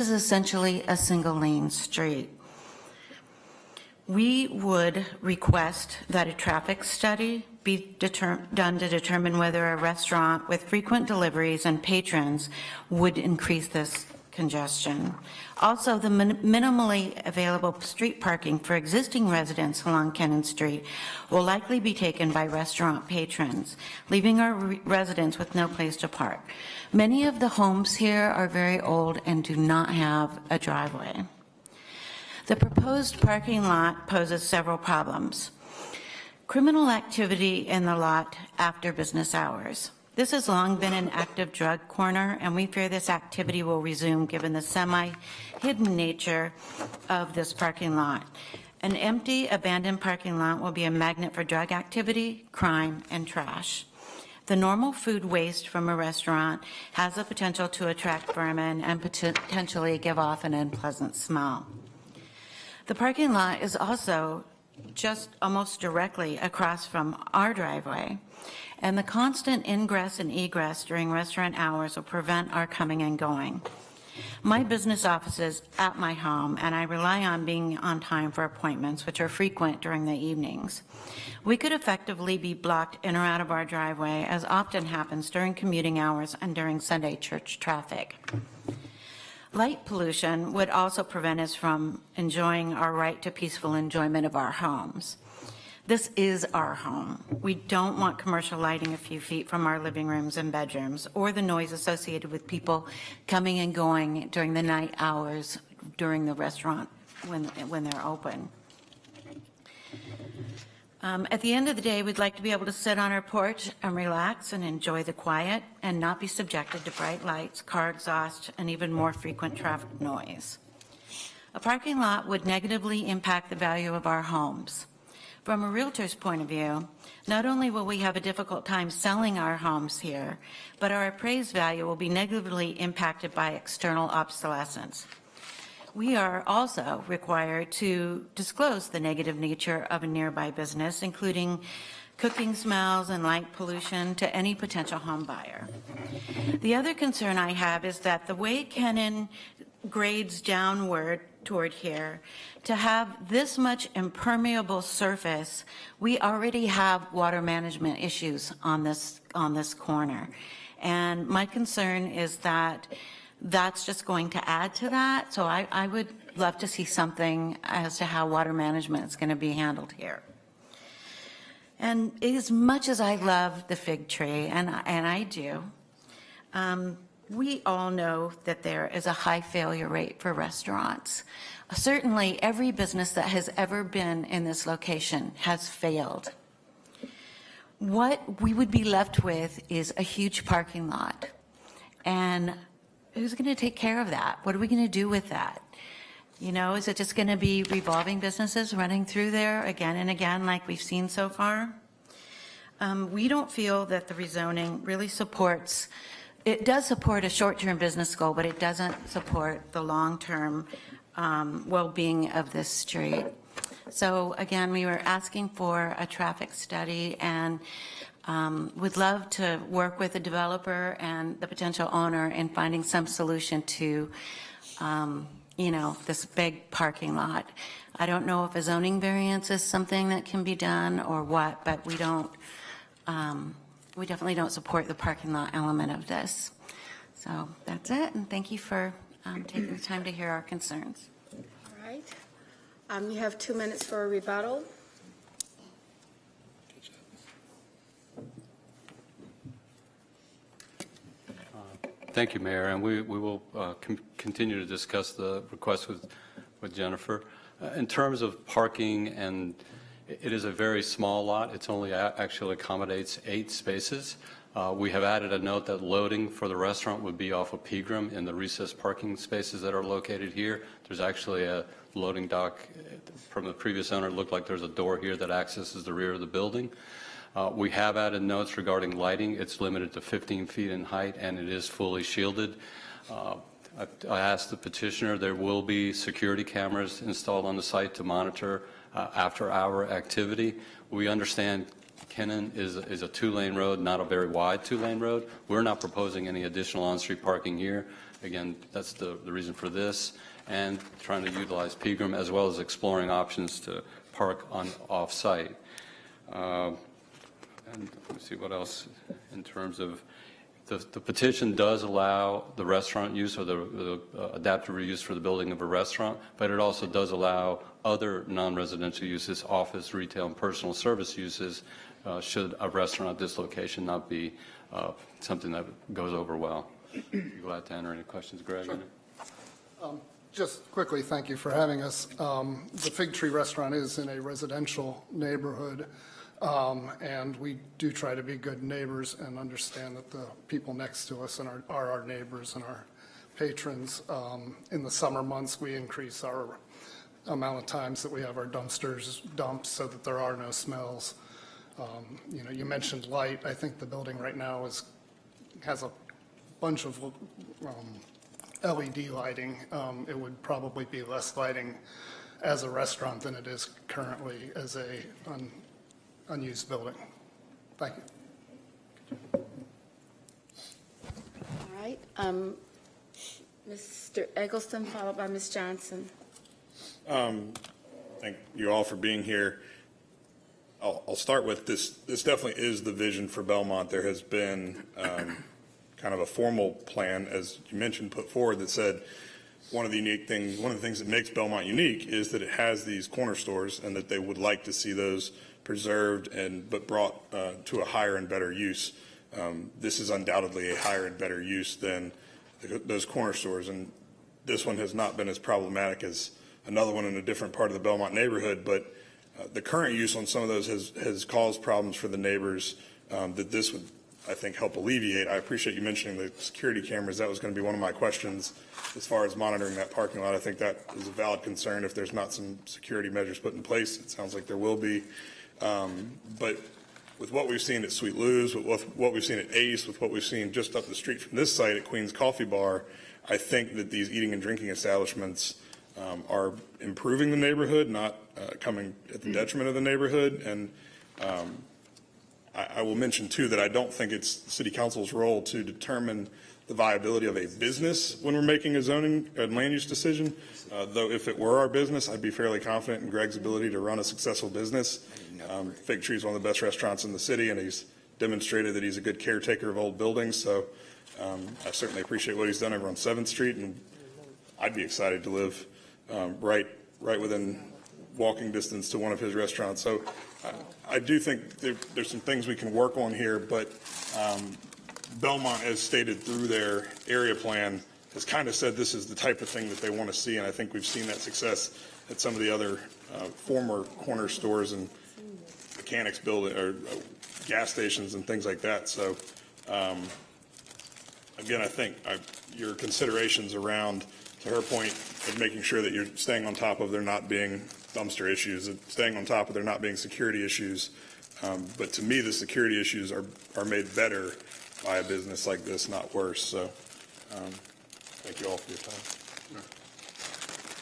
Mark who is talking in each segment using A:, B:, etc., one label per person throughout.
A: is essentially a single lane street. We would request that a traffic study be done to determine whether a restaurant with frequent deliveries and patrons would increase this congestion. Also, the minimally available street parking for existing residents along Kennon Street will likely be taken by restaurant patrons, leaving our residents with no place to park. Many of the homes here are very old and do not have a driveway. The proposed parking lot poses several problems. Criminal activity in the lot after business hours. This has long been an active drug corner, and we fear this activity will resume given the semi-hidden nature of this parking lot. An empty, abandoned parking lot will be a magnet for drug activity, crime, and trash. The normal food waste from a restaurant has the potential to attract vermin and potentially give off an unpleasant smell. The parking lot is also just almost directly across from our driveway, and the constant ingress and egress during restaurant hours will prevent our coming and going. My business office is at my home, and I rely on being on time for appointments, which are frequent during the evenings. We could effectively be blocked in or out of our driveway, as often happens during commuting hours and during Sunday church traffic. Light pollution would also prevent us from enjoying our right to peaceful enjoyment of our homes. This is our home. We don't want commercial lighting a few feet from our living rooms and bedrooms, or the noise associated with people coming and going during the night hours during the restaurant when they're open. At the end of the day, we'd like to be able to sit on our porch and relax and enjoy the quiet and not be subjected to bright lights, car exhaust, and even more frequent traffic noise. A parking lot would negatively impact the value of our homes. From a realtor's point of view, not only will we have a difficult time selling our homes here, but our appraised value will be negatively impacted by external obsolescence. We are also required to disclose the negative nature of a nearby business, including cooking smells and light pollution, to any potential home buyer. The other concern I have is that the way Kennon grades downward toward here, to have this much impermeable surface, we already have water management issues on this corner. And my concern is that that's just going to add to that. So I would love to see something as to how water management is going to be handled here. And as much as I love the fig tree, and I do, we all know that there is a high failure rate for restaurants. Certainly every business that has ever been in this location has failed. What we would be left with is a huge parking lot. And who's going to take care of that? What are we going to do with that? You know, is it just going to be revolving businesses running through there again and again like we've seen so far? We don't feel that the rezoning really supports, it does support a short-term business goal, but it doesn't support the long-term well-being of this street. So again, we were asking for a traffic study, and would love to work with the developer and the potential owner in finding some solution to, you know, this big parking lot. I don't know if a zoning variance is something that can be done or what, but we don't, we definitely don't support the parking lot element of this. So that's it, and thank you for taking the time to hear our concerns.
B: All right. You have 2 minutes for a rebuttal.
C: Thank you, Mayor, and we will continue to discuss the request with Jennifer. In terms of parking, and it is a very small lot. It's only actually accommodates 8 spaces. We have added a note that loading for the restaurant would be off of Pegram in the recessed parking spaces that are located here. There's actually a loading dock from the previous owner. It looked like there's a door here that accesses the rear of the building. We have added notes regarding lighting. It's limited to 15 feet in height, and it is fully shielded. I asked the petitioner, there will be security cameras installed on the site to monitor after-hour activity. We understand Kennon is a 2-lane road, not a very wide 2-lane road. We're not proposing any additional on-street parking here. Again, that's the reason for this, and trying to utilize Pegram as well as exploring options to park on off-site. And let me see what else in terms of, the petition does allow the restaurant use or the adaptive reuse for the building of a restaurant, but it also does allow other non-residential uses, office, retail, and personal service uses, should a restaurant at this location not be something that goes over well. Be glad to answer any questions, Greg.
D: Sure. Just quickly, thank you for having us. The Fig Tree Restaurant is in a residential neighborhood, and we do try to be good neighbors and understand that the people next to us and are our neighbors and our patrons. In the summer months, we increase our amount of times that we have our dumpsters dumped so that there are no smells. You mentioned light. I think the building right now has a bunch of LED lighting. It would probably be less lighting as a restaurant than it is currently as a unused building. Thank you.
B: All right. Mr. Eggleston, followed by Ms. Johnson.
E: Thank you all for being here. I'll start with this. This definitely is the vision for Belmont. There has been kind of a formal plan, as you mentioned, put forward that said one of the things that makes Belmont unique is that it has these corner stores and that they would like to see those preserved but brought to a higher and better use. This is undoubtedly a higher and better use than those corner stores, and this one has not been as problematic as another one in a different part of the Belmont neighborhood, but the current use on some of those has caused problems for the neighbors that this would, I think, help alleviate. I appreciate you mentioning the security cameras. That was going to be one of my questions as far as monitoring that parking lot. I think that is a valid concern if there's not some security measures put in place. It sounds like there will be. But with what we've seen at Sweet Lou's, with what we've seen at Ace, with what we've seen just up the street from this site at Queen's Coffee Bar, I think that these eating and drinking establishments are improving the neighborhood, not coming at the detriment of the neighborhood. And I will mention, too, that I don't think it's the City Council's role to determine the viability of a business when we're making a zoning and land use decision. Though if it were our business, I'd be fairly confident in Greg's ability to run a successful business. Fig Tree is one of the best restaurants in the city, and he's demonstrated that he's a good caretaker of old buildings. So I certainly appreciate what he's done over on 7th Street, and I'd be excited to live right within walking distance to one of his restaurants. So I do think there's some things we can work on here, but Belmont, as stated through their area plan, has kind of said this is the type of thing that they want to see, and I think we've seen that success at some of the other former corner stores and mechanics building or gas stations and things like that. So again, I think your considerations around, to her point, of making sure that you're staying on top of there not being dumpster issues, staying on top of there not being security issues. But to me, the security issues are made better by a business like this, not worse. So thank you all for your time.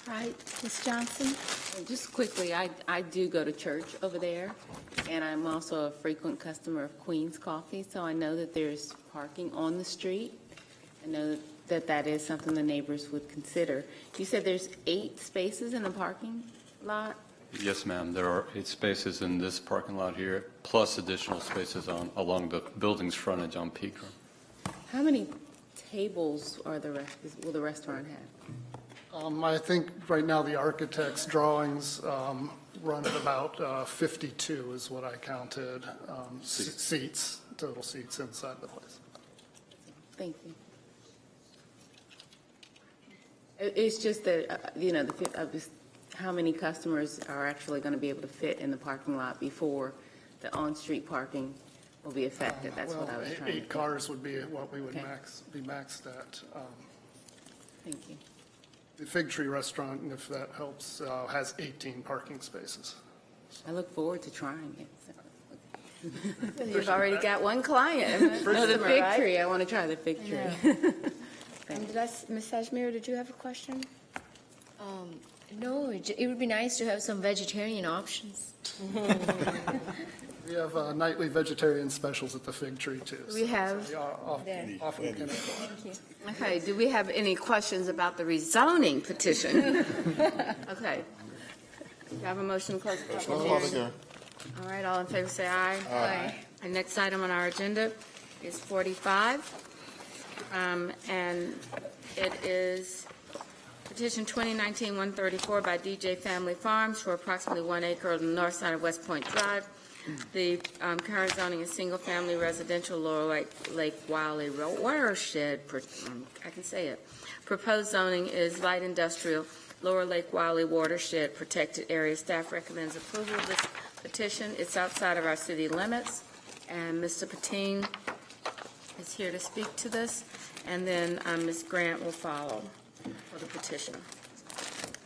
B: All right, Ms. Johnson.
F: Just quickly, I do go to church over there, and I'm also a frequent customer of Queen's Coffee, so I know that there's parking on the street. I know that is something the neighbors would consider. You said there's 8 spaces in the parking lot?
C: Yes, ma'am. There are 8 spaces in this parking lot here, plus additional spaces along the building's frontage on Pegram.
F: How many tables will the restaurant have?
D: I think right now the architect's drawings run at about 52 is what I counted, seats, total seats inside the place.
F: Thank you. It's just that, how many customers are actually going to be able to fit in the parking lot before the on-street parking will be affected? That's what I was trying to.
D: 8 cars would be what we would
F: Okay.
D: be maxed at.
F: Thank you.
D: The Fig Tree Restaurant, if that helps, has 18 parking spaces.
F: I look forward to trying it.
B: You've already got one client.
F: No, the
B: customer,
F: fig
B: right?
F: tree. I want to try the fig tree.
B: Ms. Ashmere, did you have a question?
G: No, it would be nice to have some vegetarian options.
D: We have nightly vegetarian specials at the Fig Tree, too.
B: We have-
D: So often can-
B: Okay, do we have any questions about the rezoning petition? Okay. Do you have a motion to close the public hearing? All right, all in favor, say aye.
G: Aye.
B: Our next item on our agenda is 45, and it is petition 2019-134 by DJ Family Farms for approximately 1 acre on the north side of West Point Drive. The current zoning is single-family residential Lower Lake Wiley watershed, I can say it. Proposed zoning is light industrial Lower Lake Wiley watershed protected area. Staff recommends approval of this petition. It's outside of our city limits, and Mr. Patine is here to speak to this, and then Ms. Grant will follow for the petition.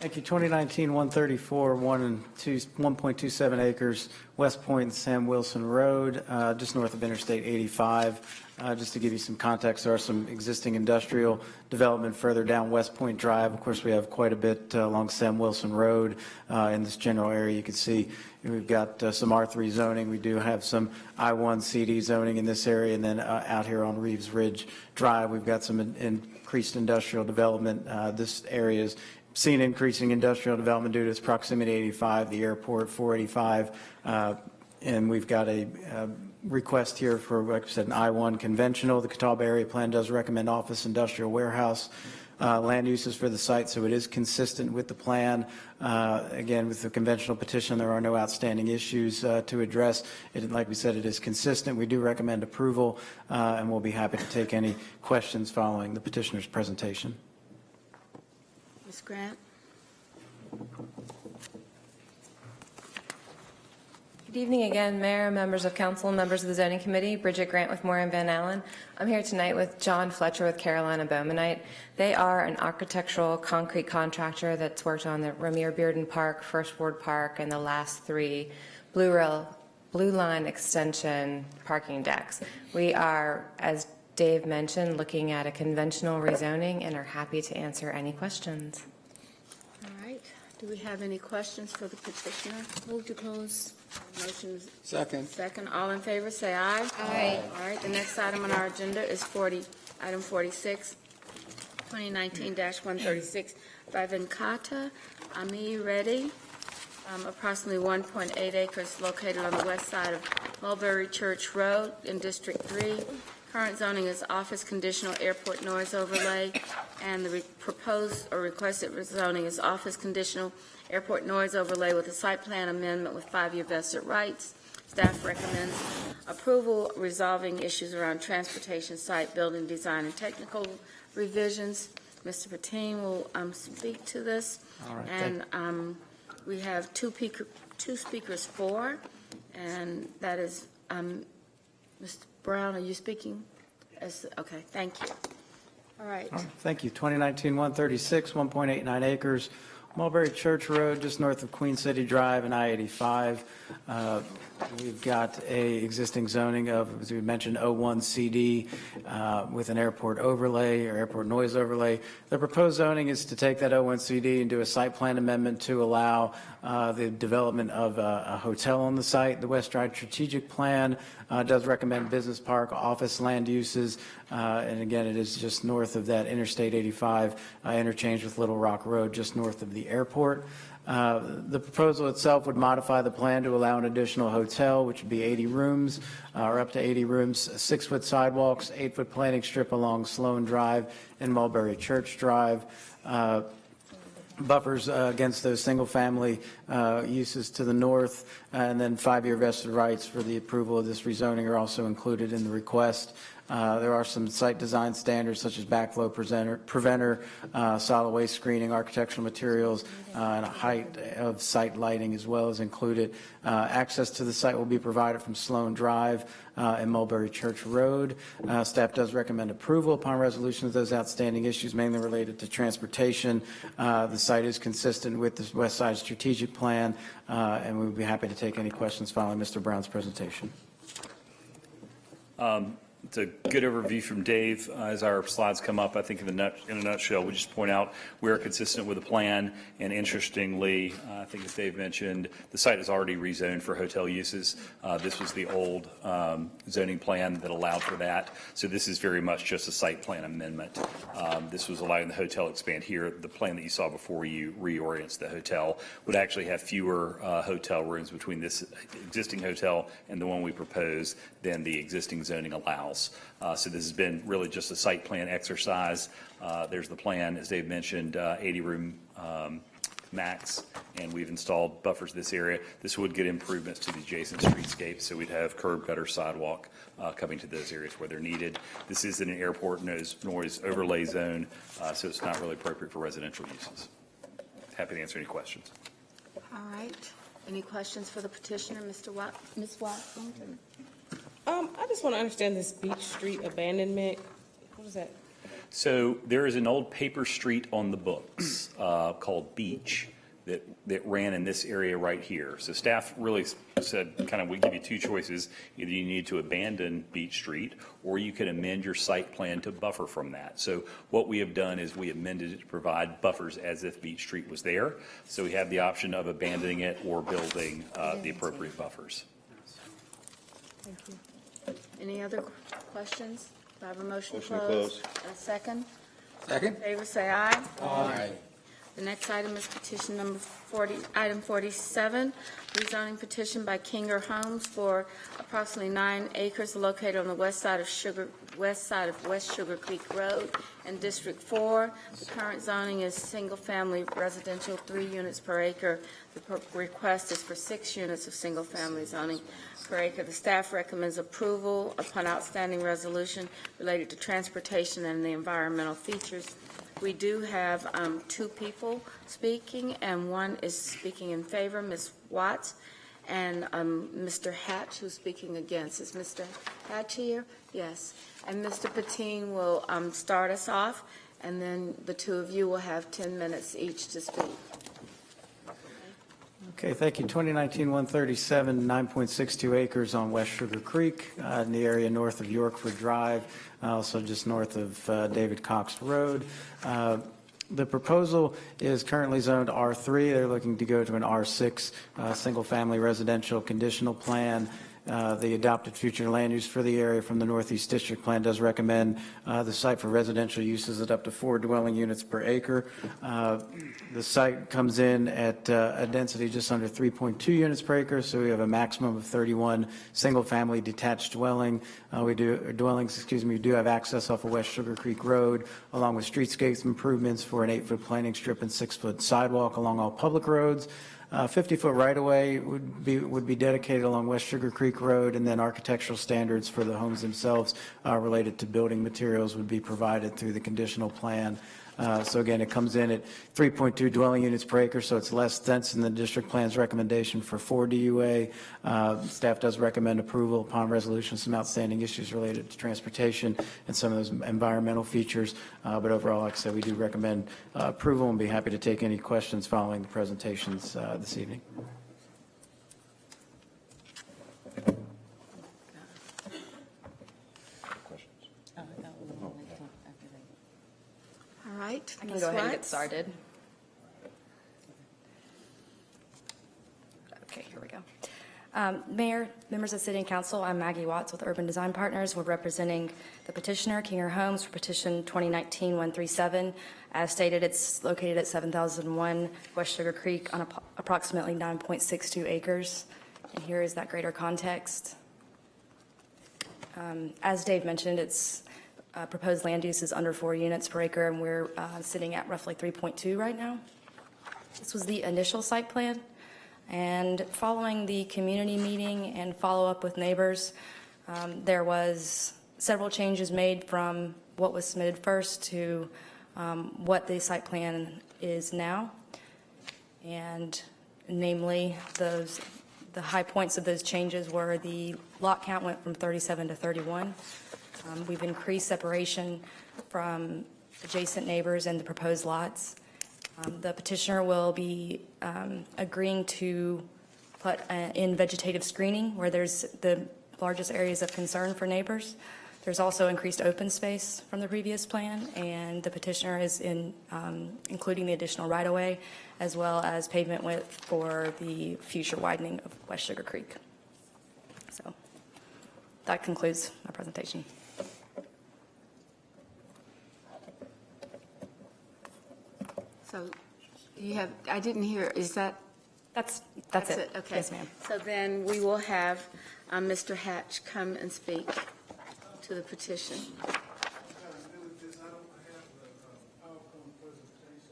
H: Thank you. 2019-134, 1.27 acres, West Point and Sam Wilson Road, just north of Interstate 85. Just to give you some context, there are some existing industrial development further down West Point Drive. Of course, we have quite a bit along Sam Wilson Road in this general area. You can see we've got some R3 zoning. We do have some I-1 CD zoning in this area, and then out here on Reeves Ridge Drive, we've got some increased industrial development. This area is seen increasing industrial development due to its proximity to 85, the airport, 485, and we've got a request here for, like I said, an I-1 conventional. The Catawba Area Plan does recommend office, industrial, warehouse land uses for the site, so it is consistent with the plan. Again, with the conventional petition, there are no outstanding issues to address. Like we said, it is consistent. We do recommend approval, and we'll be happy to take any questions following the petitioner's presentation.
B: Ms. Grant?
I: Good evening again, Mayor, members of council, members of the zoning committee. Bridget Grant with Moran Van Allen. I'm here tonight with John Fletcher with Carolina Bowmanite. They are an architectural concrete contractor that's worked on the Ramir Bearden Park, First Ward Park, and the last 3 Blue Line extension parking decks. We are, as Dave mentioned, looking at a conventional rezoning and are happy to answer any questions.
B: All right. Do we have any questions for the petitioner?
G: Move to close.
B: Motion's
J: Second.
B: second. All in favor, say aye.
G: Aye.
B: All right, the next item on our agenda is item 46, 2019-136 by Venkata Ami Reddy, approximately 1.8 acres located on the west side of Mulberry Church Road in District 3. Current zoning is office conditional airport noise overlay, and the proposed or requested zoning is office conditional airport noise overlay with a site plan amendment with 5-year vested rights. Staff recommends approval, resolving issues around transportation, site building, design, and technical revisions. Mr. Patine will speak to this.
H: All right,
B: And we have two speakers for, and that is, Mr. Brown, are you speaking? Okay, thank you. All right.
H: All right, thank you. 2019-136, 1.89 acres, Mulberry Church Road, just north of Queen City Drive and I-85. We've got a existing zoning of, as we mentioned, 01 CD with an airport overlay or airport noise overlay. The proposed zoning is to take that 01 CD and do a site plan amendment to allow the development of a hotel on the site. The West Drive Strategic Plan does recommend business park, office land uses, and again, it is just north of that Interstate 85 interchange with Little Rock Road, just north of the airport. The proposal itself would modify the plan to allow an additional hotel, which would be 80 rooms, or up to 80 rooms, 6-foot sidewalks, 8-foot planting strip along Sloan Drive and Mulberry Church Drive. Buffers against those single-family uses to the north, and then 5-year vested rights for the approval of this rezoning are also included in the request. There are some site design standards such as backflow preventer, solid waste screening, architectural materials, and a height of site lighting as well as included. Access to the site will be provided from Sloan Drive and Mulberry Church Road. Staff does recommend approval upon resolution of those outstanding issues, mainly related to transportation. The site is consistent with the West Side Strategic Plan, and we would be happy to take any questions following Mr. Brown's presentation.
J: It's a good overview from Dave. As our slides come up, I think in a nutshell, we just point out we are consistent with the plan. And interestingly, I think as Dave mentioned, the site is already rezoned for hotel uses. This was the old zoning plan that allowed for that. So this is very much just a site plan amendment. This was allowing the hotel to expand here. The plan that you saw before you reorients the hotel would actually have fewer hotel rooms between this existing hotel and the one we propose than the existing zoning allows. So this has been really just a site plan exercise. There's the plan, as Dave mentioned, 80-room max, and we've installed buffers in this area. This would get improvements to the adjacent streetscape, so we'd have curb, gutter, sidewalk coming to those areas where they're needed. This isn't an airport noise overlay zone, so it's not really appropriate for residential uses. Happy to answer any questions.
B: All right. Any questions for the petitioner, Mr. Watt? Ms. Watson?
K: I just want to understand this Beach Street abandonment. What is that?
J: So there is an old paper street on the books called Beach that ran in this area right here. So staff really said, kind of, we give you two choices. Either you need to abandon Beach Street, or you can amend your site plan to buffer from that. So what we have done is we amended it to provide buffers as if Beach Street was there. So we have the option of abandoning it or building the appropriate buffers.
K: Thank you.
B: Any other questions? Do I have a motion to
L: Motion to
B: close?
L: close.
B: And a second?
L: Second.
B: In favor, say aye.
L: Aye.
B: The next item is petition number 40, item 47, rezoning petition by Kinger Homes for approximately 9 acres located on the west side of West Sugar Creek Road in District 4. The current zoning is single-family residential, 3 units per acre. The request is for 6 units of single-family zoning per acre. The staff recommends approval upon outstanding resolution related to transportation and the environmental features. We do have 2 people speaking, and one is speaking in favor, Ms. Watts, and Mr. Hatch, who's speaking against. Is Mr. Hatch here? Yes. And Mr. Patine will start us off, and then the 2 of you will have 10 minutes each to speak.
H: Okay, thank you. 2019-137, 9.62 acres on West Sugar Creek in the area north of Yorkford Drive, also just north of David Cox Road. The proposal is currently zoned R3. They're looking to go to an R6 single-family residential conditional plan. The adopted future land use for the area from the Northeast District Plan does recommend the site for residential uses at up to 4 dwelling units per acre. The site comes in at a density just under 3.2 units per acre, so we have a maximum of 31 single-family detached dwellings. We do have access off of West Sugar Creek Road, along with streetscape improvements for an 8-foot planting strip and 6-foot sidewalk along all public roads. 50-foot right-of-way would be dedicated along West Sugar Creek Road, and then architectural standards for the homes themselves related to building materials would be provided through the conditional plan. So again, it comes in at 3.2 dwelling units per acre, so it's less dense than the district plan's recommendation for 4 DUA. Staff does recommend approval upon resolution of some outstanding issues related to transportation and some of those environmental features. But overall, like I said, we do recommend approval and be happy to take any questions following the presentations this evening.
B: All right.
M: I can go ahead and get started. Okay, here we go. Mayor, members of City and Council, I'm Maggie Watts with Urban Design Partners. We're representing the petitioner, Kinger Homes, for petition 2019-137. As stated, it's located at 7001 West Sugar Creek on approximately 9.62 acres. And here is that greater context. As Dave mentioned, it's proposed land use is under 4 units per acre, and we're sitting at roughly 3.2 right now. This was the initial site plan, and following the community meeting and follow-up with neighbors, there was several changes made from what was submitted first to what the site plan is now, and namely, the high points of those changes were the lot count went from 37 to 31. We've increased separation from adjacent neighbors and the proposed lots. The petitioner will be agreeing to put in vegetative screening where there's the largest areas of concern for neighbors. There's also increased open space from the previous plan, and the petitioner is including the additional right-of-way, as well as pavement width for the future widening of West Sugar Creek. So that concludes my presentation.
B: So you have, I didn't hear, is that?
M: That's it.
B: Okay.
M: Yes, ma'am.
B: So then we will have Mr. Hatch come and speak to the petition.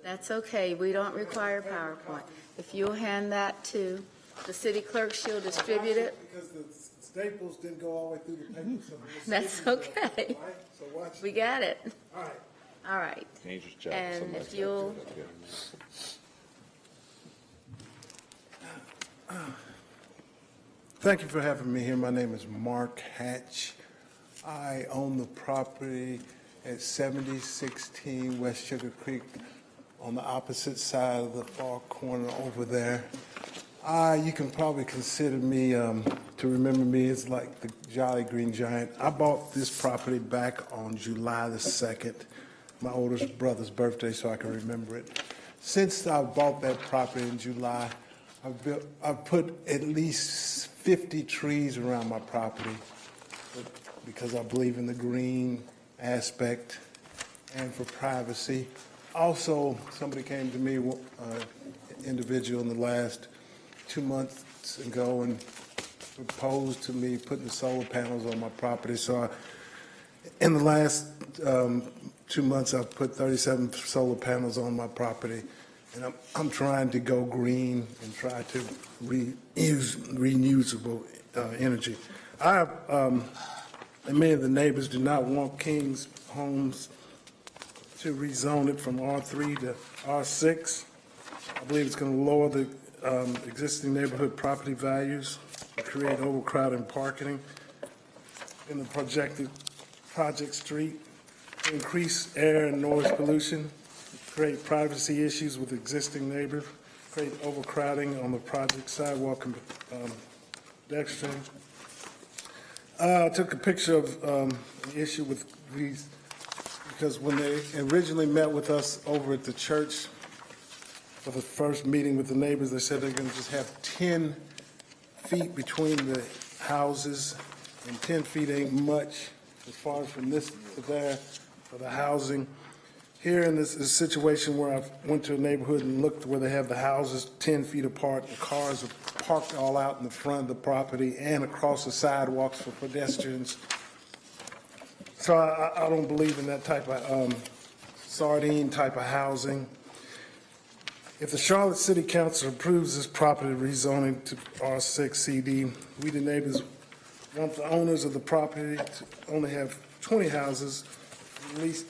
B: That's okay. We don't require PowerPoint. If you'll hand that to the city clerk, she'll distribute it.
L: Because the staples didn't go all the way through the paper. So
B: That's okay.
L: So watch.
B: We got it.
L: All right.
B: All right. And if you'll,
L: Thank you for having me here. My name is Mark Hatch. I own the property at 7016 West Sugar Creek on the opposite side of the far corner over there. You can probably consider me, to remember me, as like the Jolly Green Giant. I bought this property back on July the 2nd, my oldest brother's birthday, so I can remember it. Since I bought that property in July, I've put at least 50 trees around my property because I believe in the green aspect and for privacy. Also, somebody came to me, individual in the last 2 months ago, and proposed to me putting the solar panels on my property. So in the last 2 months, I've put 37 solar panels on my property. And I'm trying to go green and try to reuse reusable energy. Many of the neighbors do not want King's Homes to rezone it from R3 to R6. I believe it's going to lower the existing neighborhood property values, create overcrowding parking in the project street, increase air and noise pollution, create privacy issues with existing neighbors, create overcrowding on the project sidewalk and pedestrian. I took a picture of the issue with these because when they originally met with us over at the church for the first meeting with the neighbors, they said they're going to just have 10 feet between the houses, and 10 feet ain't much as far as from this to there for the housing. Here in this situation where I went to a neighborhood and looked where they have the houses 10 feet apart, the cars are parked all out in the front of the property and across the sidewalks for pedestrians. So I don't believe in that type of sardine type of housing. If the Charlotte City Council approves this property rezoning to R6 CD, we the neighbors want the owners of the property to only have 20 houses, at least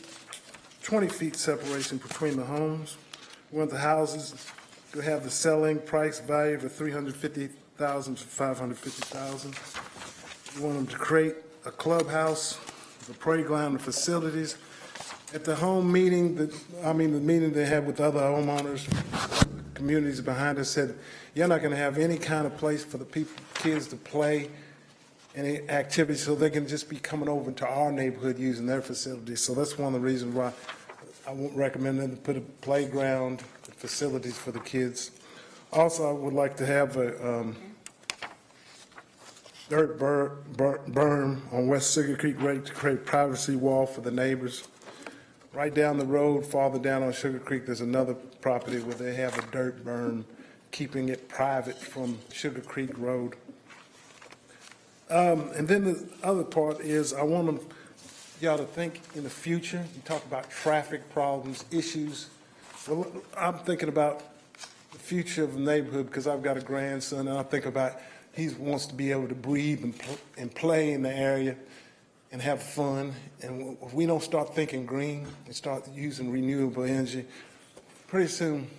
L: 20 feet separation between the homes. We want the houses to have the selling price value of $350,000 to $550,000. We want them to create a clubhouse, a playground, and facilities. At the home meeting, the meeting they had with other homeowners, communities behind us said, you're not going to have any kind of place for the kids to play, any activities, so they can just be coming over to our neighborhood using their facilities. So that's one of the reasons why I won't recommend them to put a playground, facilities for the kids. Also, I would like to have a dirt berm on West Sugar Creek Road to create privacy wall for the neighbors. Right down the road, farther down on Sugar Creek, there's another property where they have a dirt berm, keeping it private from Sugar Creek Road. And then the other part is I want y'all to think in the future. You talk about traffic problems, issues. Well, I'm thinking about the future of the neighborhood because I've got a grandson, and I think about he wants to be able to breathe and play in the area and have fun. And if we don't start thinking green and start using renewable energy, pretty soon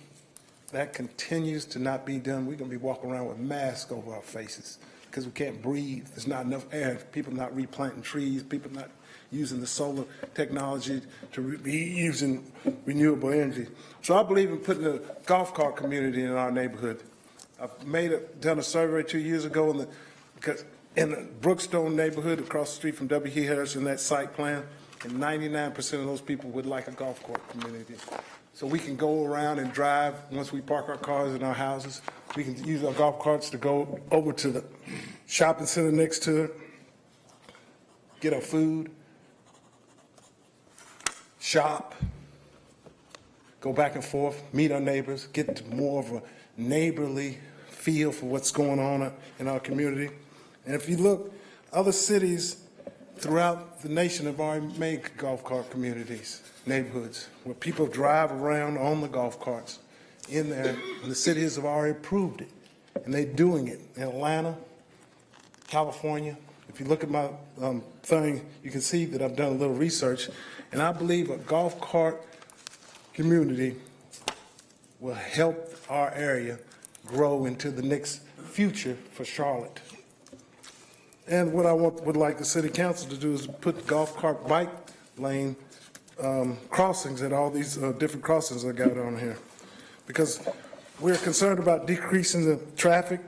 L: that continues to not be done. We're going to be walking around with masks over our faces because we can't breathe. There's not enough air. People not replanting trees. People not using the solar technology to be using renewable energy. So I believe in putting a golf cart community in our neighborhood. I've done a survey 2 years ago, because in the Brookstone neighborhood across the street from W.E. Harris in that site plan, and 99% of those people would like a golf court community. So we can go around and drive, once we park our cars in our houses, we can use our golf carts to go over to the shopping center next to it, get our food, shop, go back and forth, meet our neighbors, get to more of a neighborly feel for what's going on in our community. And if you look, other cities throughout the nation have already made golf cart communities, neighborhoods, where people drive around on the golf carts in there, and the cities have already approved it. And they're doing it in Atlanta, California. If you look at my thing, you can see that I've done a little research, and I believe a golf cart community will help our area grow into the next future for Charlotte. And what I would like the city council to do is put golf cart bike lane crossings at all these different crossings I got on here. Because we're concerned about decreasing the traffic.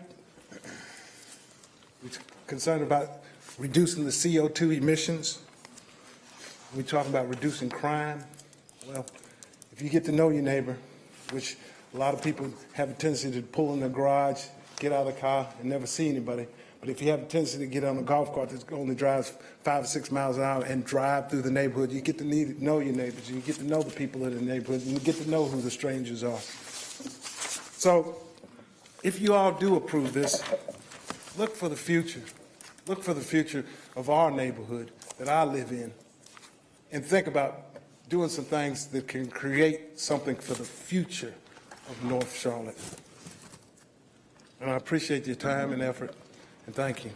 L: We're concerned about reducing the CO2 emissions. We're talking about reducing crime. Well, if you get to know your neighbor, which a lot of people have a tendency to pull in their garage, get out of the car, and never see anybody. But if you have a tendency to get on a golf cart that only drives 5 or 6 miles an hour and drive through the neighborhood, you get to know your neighbors. You get to know the people in the neighborhood. And you get to know who the strangers are. So if you all do approve this, look for the future. Look for the future of our neighborhood that I live in. And think about doing some things that can create something for the future of North Charlotte. And I appreciate your time and effort, and thank you.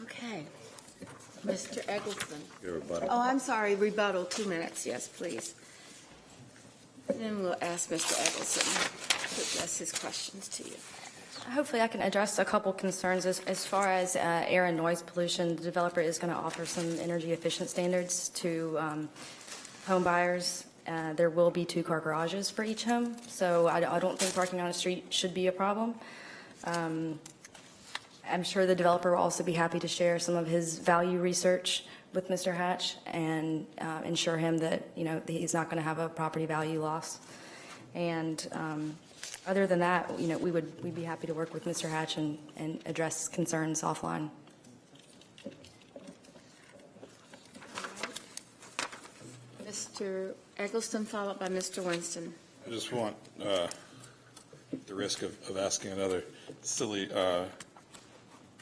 B: Okay. Mr. Eggleston. Oh, I'm sorry, rebuttal, 2 minutes, yes, please. Then we'll ask Mr. Eggleston to address his questions to you.
M: Hopefully I can address a couple concerns. As far as air and noise pollution, the developer is going to offer some energy efficient standards to home buyers. There will be 2-car garages for each home, so I don't think parking on the street should be a problem. I'm sure the developer will also be happy to share some of his value research with Mr. Hatch and ensure him that, that he's not going to have a property value loss. And other than that, we'd be happy to work with Mr. Hatch and address concerns offline.
B: Mr. Eggleston, followed by Mr. Winston.
E: I just want, the risk of asking another silly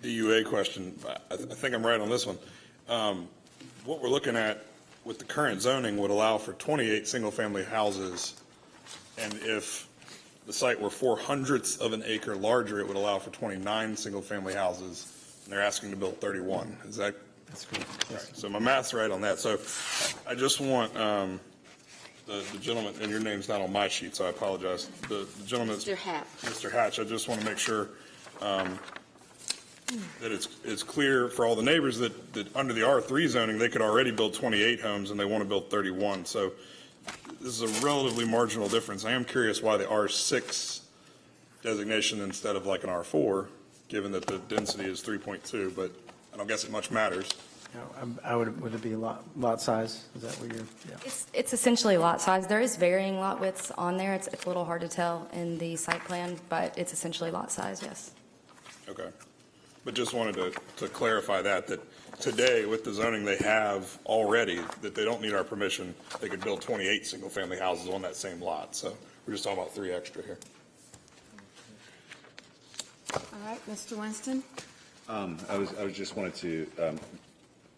E: DUA question. I think I'm right on this one. What we're looking at with the current zoning would allow for 28 single-family houses, and if the site were 0.04 of an acre larger, it would allow for 29 single-family houses, and they're asking to build 31. Is that?
H: That's correct. Yes.
E: Right. So my math's right on that. So I just want the gentleman, and your name's not on my sheet, so I apologize. The gentleman,
B: Mr. Hatch.
E: Mr. Hatch, I just want to make sure that it's clear for all the neighbors that under the R3 zoning, they could already build 28 homes and they want to build 31. So this is a relatively marginal difference. I am curious why the R6 designation instead of like an R4, given that the density is 3.2, but I don't guess it much matters.
H: Would it be lot size? Is that what you're, yeah.
M: It's essentially lot size. There is varying lot widths on there. It's a little hard to tell in the site plan, but it's essentially lot size, yes.
E: Okay. But just wanted to clarify that today with the zoning they have already, that they don't need our permission, they could build 28 single-family houses on that same lot. So we're just talking about 3 extra here.
B: All right, Mr. Winston.
N: I was just wanted to,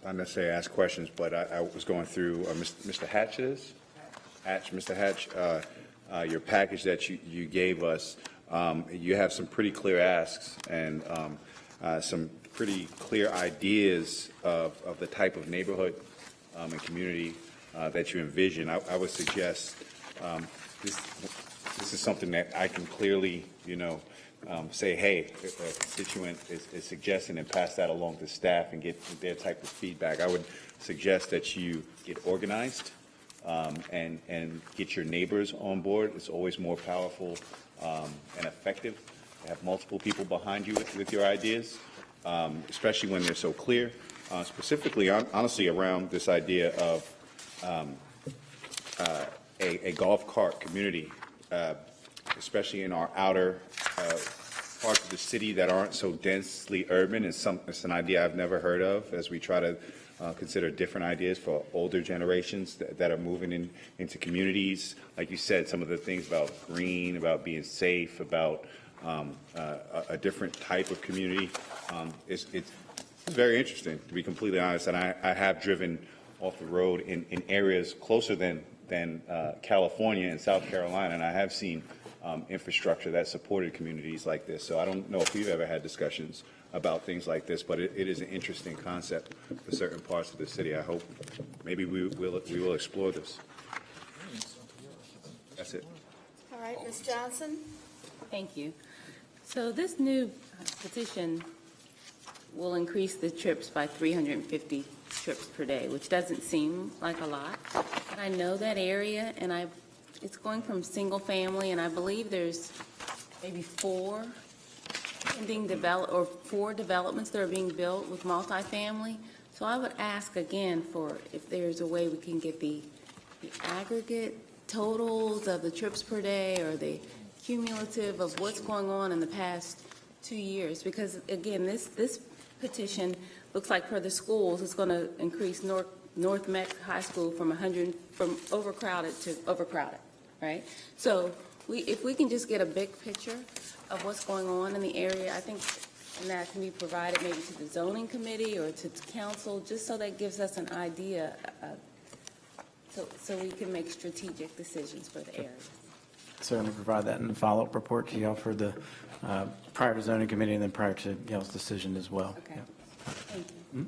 N: not necessarily ask questions, but I was going through Mr. Hatch's, Mr. Hatch, your package that you gave us. You have some pretty clear asks and some pretty clear ideas of the type of neighborhood and community that you envision. I would suggest this is something that I can clearly, say, hey, a constituent is suggesting, and pass that along to staff and get their type of feedback. I would suggest that you get organized and get your neighbors on board. It's always more powerful and effective have multiple people behind you with your ideas, especially when they're so clear. Specifically, honestly, around this idea of a golf cart community, especially in our outer parts of the city that aren't so densely urban. It's an idea I've never heard of, as we try to consider different ideas for older generations that are moving into communities. Like you said, some of the things about green, about being safe, about a different type of community. It's very interesting, to be completely honest. And I have driven off the road in areas closer than California and South Carolina, and I have seen infrastructure that supported communities like this. So I don't know if we've ever had discussions about things like this, but it is an interesting concept for certain parts of the city. I hope maybe we will explore this. That's it.
B: All right, Ms. Johnson?
F: Thank you. So this new petition will increase the trips by 350 trips per day, which doesn't seem like a lot. But I know that area, and it's going from single family, and I believe there's maybe four developments that are being built with multifamily. So I would ask again for if there's a way we can get the aggregate totals of the trips per day or the cumulative of what's going on in the past 2 years. Because again, this petition looks like for the schools, it's going to increase North Mex High School from overcrowded to overcrowded, right? So if we can just get a big picture of what's going on in the area, I think, and that can be provided maybe to the zoning committee or to council, just so that gives us an idea, so we can make strategic decisions for the area.
H: Certainly provide that in the follow-up report to y'all for the, prior to zoning committee and then prior to y'all's decision as well.
F: Okay.
H: Yeah.
F: Thank you.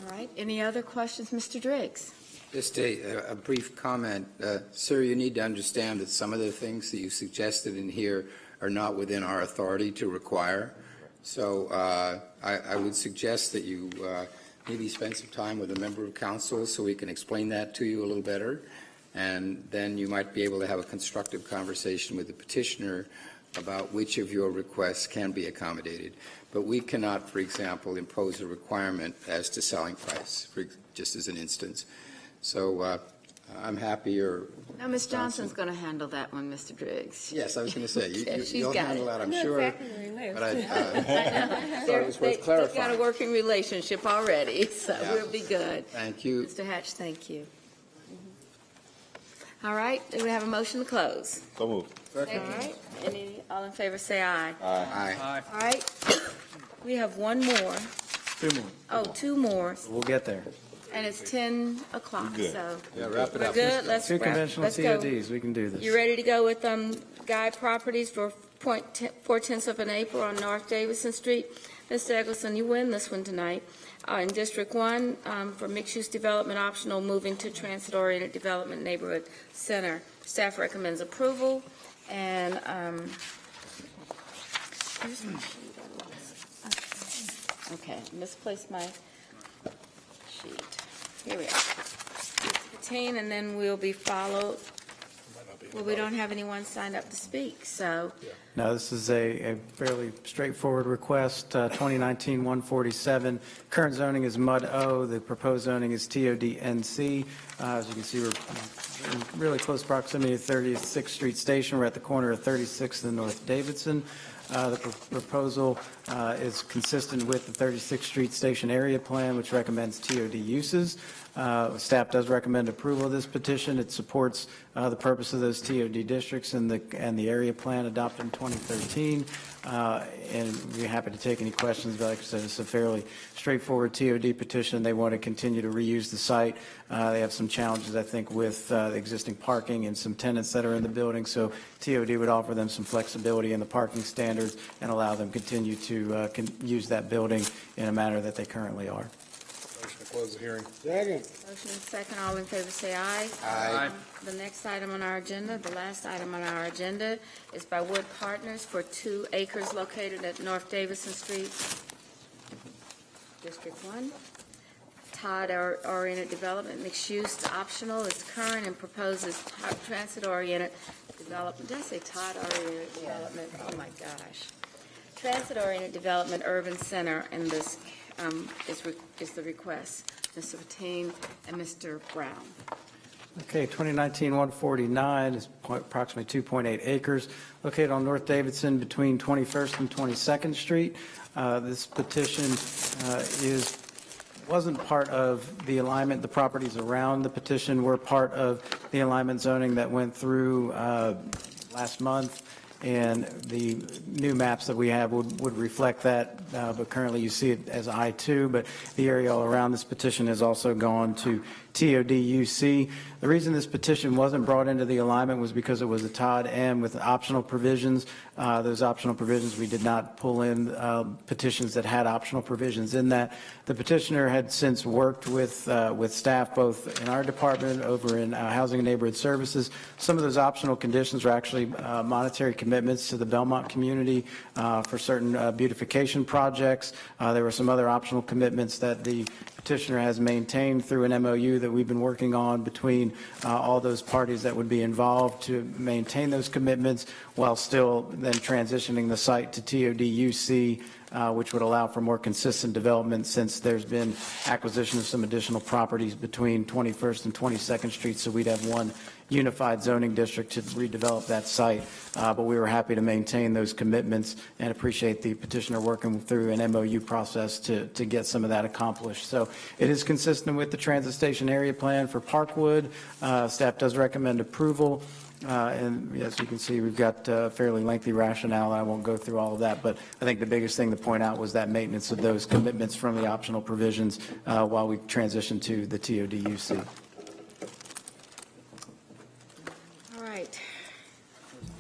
B: All right, any other questions, Mr. Driggs?
O: Just a brief comment. Sir, you need to understand that some of the things that you suggested in here are not within our authority to require. So I would suggest that you maybe spend some time with a member of council so we can explain that to you a little better. And then you might be able to have a constructive conversation with the petitioner about which of your requests can be accommodated. But we cannot, for example, impose a requirement as to selling price, just as an instance. So I'm happy
B: Now, Ms. Johnson's going to handle that one, Mr. Driggs.
O: Yes, I was going to say,
B: She's
O: you'll
B: got
O: handle
B: it.
O: that, I'm
B: I know
O: sure.
B: exactly where he lives.
O: But I thought it was worth
B: They've got
O: clarifying.
B: a working relationship already, so
O: Yeah.
B: we'll be good.
O: Thank you.
B: Mr. Hatch, thank you. All right, do we have a motion to close?
N: So moved.
B: All right, all in favor say aye.
O: Aye.
B: All right, we have one more.
H: Two more.
B: Oh, two more,
H: We'll get there.
B: and it's 10 o'clock,
N: Good.
B: so.
O: Yeah, wrap it
B: We're
O: up.
B: good, let's
H: Two
B: wrap.
H: conventional
B: Let's go.
H: CODs. We can do this.
B: You ready to go with Guy Properties for 4/10 of an acre on North Davison Street? Mr. Eggleston, you win this one tonight. In District 1, for mixed-use development optional, moving to transit-oriented development neighborhood center. Staff recommends approval, and here's my sheet. Okay, misplaced my sheet. Here we are. 15, and then we'll be followed. Well, we don't have anyone signed up to speak, so.
H: No, this is a fairly straightforward request, 2019-147. Current zoning is MUD O. The proposed zoning is TOD NC. As you can see, we're in really close proximity to 36th Street Station. We're at the corner of 36th and North Davidson. The proposal is consistent with the 36th Street Station area plan, which recommends TOD uses. Staff does recommend approval of this petition. It supports the purpose of those TOD districts and the area plan adopted in 2013. And we're happy to take any questions. But like I said, it's a fairly straightforward TOD petition. They want to continue to reuse the site. They have some challenges, I think, with the existing parking and some tenants that are in the building. So TOD would offer them some flexibility in the parking standards and allow them continue to use that building in a manner that they currently are.
L: Motion to close the hearing. Second.
B: Motion and second, all in favor say aye.
O: Aye.
B: The next item on our agenda, the last item on our agenda, is by Wood Partners for 2 acres located at North Davison Street, District 1. Todd-oriented development. Mixed use optional is current and proposes transit-oriented development. Did I say Todd-oriented development? Oh, my gosh. Transit-oriented development, urban center, and this is the request. Mr. Fatine and Mr. Brown.
H: Okay, 2019-149 is approximately 2.8 acres, located on North Davidson between 21st and 22nd Street. This petition wasn't part of the alignment. The properties around the petition were part of the alignment zoning that went through last month, and the new maps that we have would reflect that, but currently you see it as I-2, but the area all around this petition has also gone to TODUC. The reason this petition wasn't brought into the alignment was because it was a Todd M with optional provisions. Those optional provisions, we did not pull in petitions that had optional provisions in that. The petitioner had since worked with staff both in our department over in Housing and Neighborhood Services. Some of those optional conditions were actually monetary commitments to the Belmont community for certain beautification projects. There were some other optional commitments that the petitioner has maintained through an MOU that we've been working on between all those parties that would be involved to maintain those commitments while still then transitioning the site to TODUC, which would allow for more consistent development since there's been acquisition of some additional properties between 21st and 22nd Street, so we'd have one unified zoning district to redevelop that site. But we were happy to maintain those commitments and appreciate the petitioner working through an MOU process to get some of that accomplished. So it is consistent with the transit station area plan for Parkwood. Staff does recommend approval. And as you can see, we've got a fairly lengthy rationale. I won't go through all of that, but I think the biggest thing to point out was that maintenance of those commitments from the optional provisions while we transition to the TODUC.
B: All right.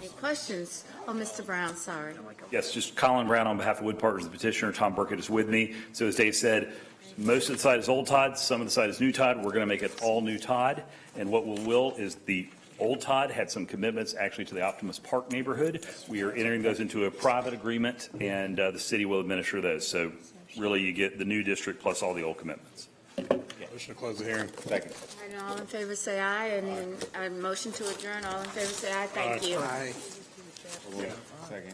B: Any questions? Oh, Mr. Brown, sorry.
J: Yes, just Colin Brown on behalf of Wood Partners, the petitioner. Tom Burkett is with me. So as Dave said, most of the site is old Todd, some of the site is new Todd. We're going to make it all new Todd. And what we will is the old Todd had some commitments actually to the Optimus Park neighborhood. We are entering those into a private agreement, and the city will administer those. So really you get the new district plus all the old commitments.
E: Motion to close the hearing. Second.
B: All right, all in favor say aye, and then motion to adjourn. All in favor say aye. Thank you.
N: Yeah, second.